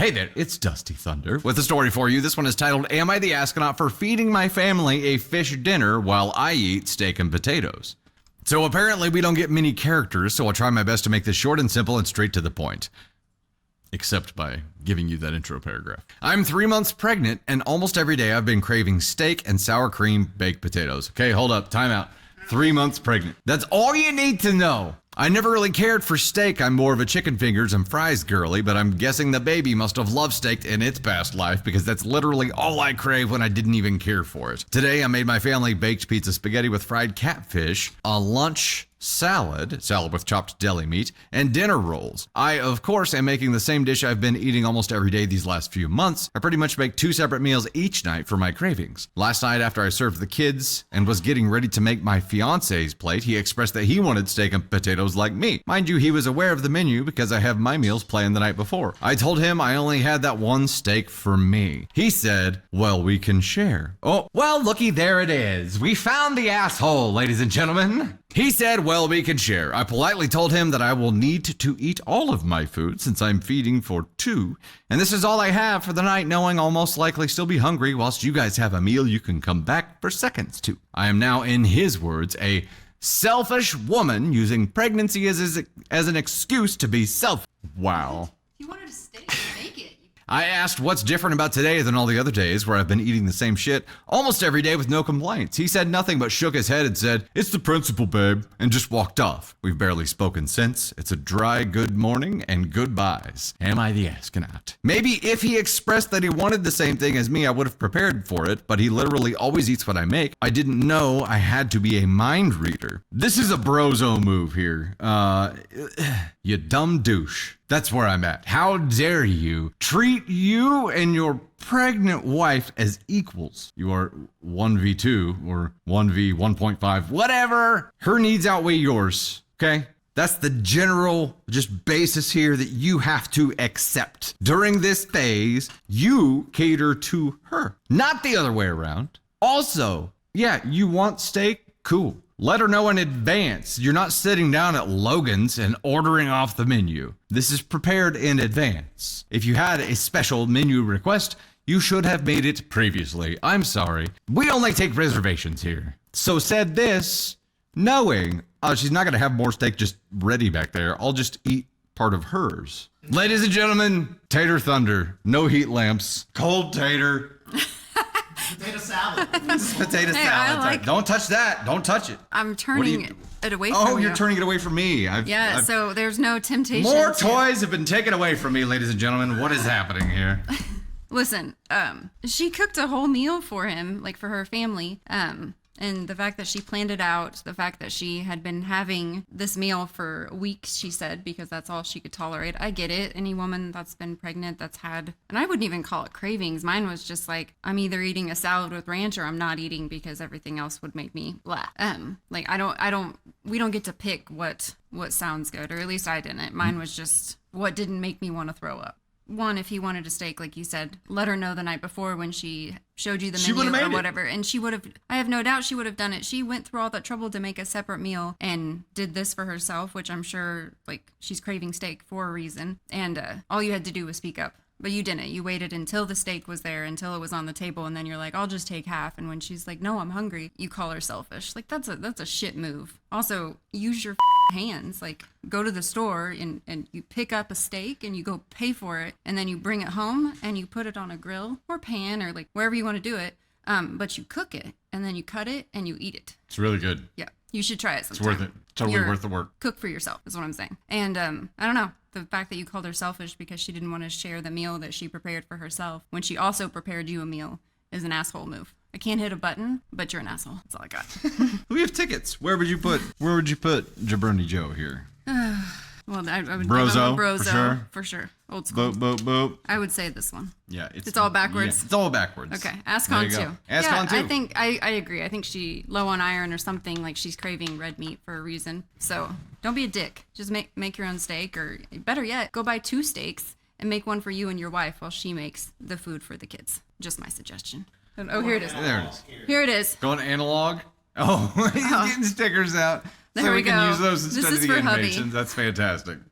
Hey there, it's Dusty Thunder with a story for you. This one is titled, Am I the Astronaut for Feeding My Family a Fish Dinner While I Eat Steak and Potatoes? So apparently we don't get many characters, so I'll try my best to make this short and simple and straight to the point. Except by giving you that intro paragraph. I'm 3 months pregnant, and almost every day I've been craving steak and sour cream baked potatoes. Okay, hold up, time out. 3 months pregnant. That's all you need to know. I never really cared for steak. I'm more of a chicken fingers and fries girly, but I'm guessing the baby must have loved steak in its past life because that's literally all I crave when I didn't even care for it. Today, I made my family baked pizza spaghetti with fried catfish, a lunch salad with chopped deli meat, and dinner rolls. I, of course, am making the same dish I've been eating almost every day these last few months. I pretty much make 2 separate meals each night for my cravings. Last night, after I served the kids and was getting ready to make my fiance's plate, he expressed that he wanted steak and potatoes like me. Mind you, he was aware of the menu because I have my meals planned the night before. I told him I only had that one steak for me. He said, well, we can share. Oh, well, looky, there it is. We found the asshole, ladies and gentlemen. He said, well, we can share. I politely told him that I will need to eat all of my food since I'm feeding for 2. And this is all I have for the night, knowing I'll most likely still be hungry whilst you guys have a meal you can come back for seconds to. I am now, in his words, a selfish woman using pregnancy as an excuse to be Wow. You wanted to stay and make it. I asked what's different about today than all the other days where I've been eating the same shit almost every day with no complaints. He said nothing but shook his head and said, it's the principle, babe, and just walked off. We've barely spoken since. It's a dry good morning and goodbyes. Am I the astronaut? Maybe if he expressed that he wanted the same thing as me, I would have prepared for it, but he literally always eats what I make. I didn't know I had to be a mind reader. This is a brozo move here. You dumb douche. That's where I'm at. How dare you treat you and your pregnant wife as equals? You are 1v2 or 1v1.5, whatever. Her needs outweigh yours, okay? That's the general just basis here that you have to accept. During this phase, you cater to her, not the other way around. Also, yeah, you want steak? Cool. Let her know in advance. You're not sitting down at Logan's and ordering off the menu. This is prepared in advance. If you had a special menu request, you should have made it previously. I'm sorry. We only take reservations here. So said this, knowing, she's not going to have more steak just ready back there. I'll just eat part of hers. Ladies and gentlemen, Tater Thunder. No heat lamps. Cold tater. Potato salad. This is potato salad. Don't touch that. Don't touch it. I'm turning it away from you. Oh, you're turning it away from me. So there's no temptation. More toys have been taken away from me, ladies and gentlemen. What is happening here? Listen, she cooked a whole meal for him, like for her family. And the fact that she planned it out, the fact that she had been having this meal for weeks, she said, because that's all she could tolerate. I get it. Any woman that's been pregnant that's had, and I wouldn't even call it cravings. Mine was just like, I'm either eating a salad with ranch or I'm not eating because everything else would make me laugh. We don't get to pick what sounds good, or at least I didn't. Mine was just what didn't make me want to throw up. One, if he wanted a steak, like you said, let her know the night before when she showed you the menu or whatever. And she would have, I have no doubt she would have done it. She went through all that trouble to make a separate meal and did this for herself, which I'm sure, like, she's craving steak for a reason. And all you had to do was speak up. But you didn't. You waited until the steak was there, until it was on the table, and then you're like, I'll just take half. And when she's like, no, I'm hungry, you call her selfish. Like, that's a shit move. Also, use your hands. Like, go to the store and you pick up a steak and you go pay for it, and then you bring it home and you put it on a grill or pan or like wherever you want to do it. But you cook it and then you cut it and you eat it. It's really good. Yeah. You should try it sometime. It's worth it. Totally worth the work. Cook for yourself is what I'm saying. And I don't know. The fact that you called her selfish because she didn't want to share the meal that she prepared for herself when she also prepared you a meal is an asshole move. I can't hit a button, but you're an asshole. That's all I got. We have tickets. Where would you put Jabroni Joe here? Well, I would Brozo, Brozo for sure. Old school. Boop, boop, boop. I would say this one. Yeah, it's all backwards. Yeah, it's all backwards. Okay, Ascon too. Ascon too. I think I agree. I think she low on iron or something, like she's craving red meat for a reason. So don't be a dick. Just make your own steak, or better yet, go buy 2 steaks and make one for you and your wife while she makes the food for the kids. Just my suggestion. Oh, here it is. There it is. Here it is. Going analog. Oh, he's getting stickers out. There so we we can go. use those instead of the for animations. hubby. That's fantastic.